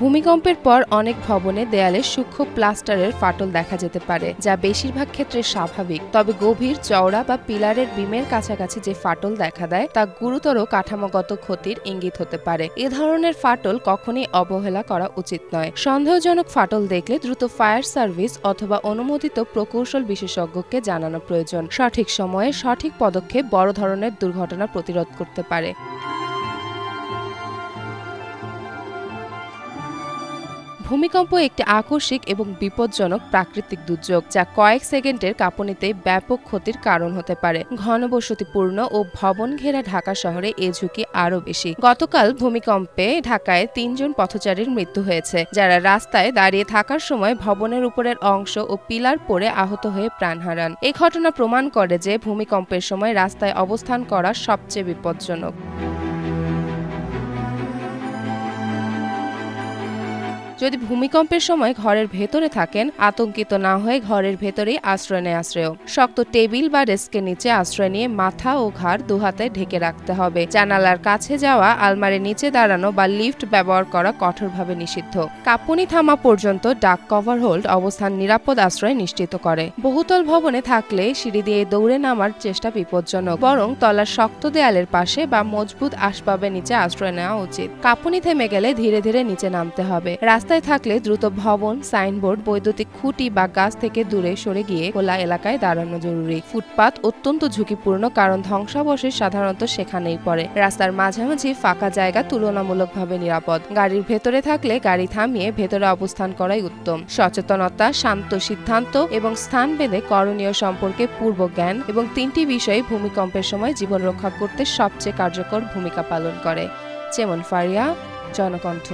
ভূমিকম্পের পর অনেক ভবনে দেয়ালে সূক্ষ্ম প্লাস্টারের ফাটল দেখা যেতে পারে, যা বেশিরভাগ ক্ষেত্রে স্বাভাবিক। তবে গভীর, চওড়া বা পিলারের বিমের কাছাকাছি যে ফাটল দেখা দেয় তা গুরুতর কাঠামোগত ক্ষতির ইঙ্গিত হতে পারে। এ ধরনের ফাটল কখনোই অবহেলা করা উচিত নয়। সন্দেহজনক ফাটল দেখলে দ্রুত ফায়ার সার্ভিস অথবা অনুমোদিত প্রকৌশল বিশেষজ্ঞকে জানানো প্রয়োজন। সঠিক সময়ে সঠিক পদক্ষেপ বড় ধরনের দুর্ঘটনা প্রতিরোধ করতে পারে। ভূমিকম্প একটি আকস্মিক এবং বিপজ্জনক প্রাকৃতিক দুর্যোগ, যা কয়েক সেকেন্ডের কাঁপুনিতে ব্যাপক ক্ষতির কারণ হতে পারে। ঘনবসতিপূর্ণ ও ভবন ঘেরা ঢাকা শহরে এ ঝুঁকি আরও বেশি। গতকাল ভূমিকম্পে ঢাকায় ৩ জন পথচারীর মৃত্যু হয়েছে, যারা রাস্তায় দাঁড়িয়ে থাকার সময় ভবনের উপরের অংশ ও পিলার পড়ে আহত হয়ে প্রাণ হারান। এই ঘটনা প্রমাণ করে যে ভূমিকম্পের সময় রাস্তায় অবস্থান করা সবচেয়ে বিপজ্জনক। যদি ভূমিকম্পের সময় ঘরের ভেতরে থাকেন, আতঙ্কিত না হয়ে ঘরের ভেতরেই আশ্রয় নেওয়া শ্রেয়। শক্ত টেবিল বা ডেস্কের নিচে আশ্রয় নিয়ে মাথা ও ঘাড় দুহাতে ঢেকে রাখতে হবে। জানালার কাছে যাওয়া, আলমারির নিচে দাঁড়ানো বা লিফট ব্যবহার করা কঠোরভাবে নিষিদ্ধ। কাঁপুনি থামা পর্যন্ত ডাক কভার হোল্ড অবস্থান নিরাপদ আশ্রয় নিশ্চিত করে। বহুতল ভবনে থাকলে সিঁড়ি দিয়ে দৌড়ে নামার চেষ্টা বিপজ্জনক, বরং তলার শক্ত দেয়ালের পাশে বা মজবুত আসবাবের নিচে আশ্রয় নেওয়া উচিত। কাঁপুনি থেমে গেলে ধীরে ধীরে নিচে নামতে হবে। রাস্তায় থাকলে দ্রুত ভবন, সাইনবোর্ড, বৈদ্যুতিক খুঁটি বা গাছ থেকে দূরে সরে গিয়ে খোলা এলাকায় দাঁড়ানো জরুরি। ফুটপাত অত্যন্ত ঝুঁকিপূর্ণ, কারণ ধ্বংসাবশেষ সাধারণত সেখানেই পড়ে। রাস্তার মাঝামাঝি ফাঁকা জায়গা তুলনামূলকভাবে নিরাপদ। গাড়ির ভেতরে থাকলে গাড়ি থামিয়ে ভেতরে অবস্থান করাই উত্তম। সচেতনতা, শান্ত সিদ্ধান্ত এবং স্থান ভেদে করণীয় সম্পর্কে পূর্ব জ্ঞান এবং 3টি বিষয় ভূমিকম্পের সময় জীবন রক্ষা করতে সবচেয়ে কার্যকর ভূমিকা পালন করে। যেমন ফারিয়া, জনকণ্ঠ।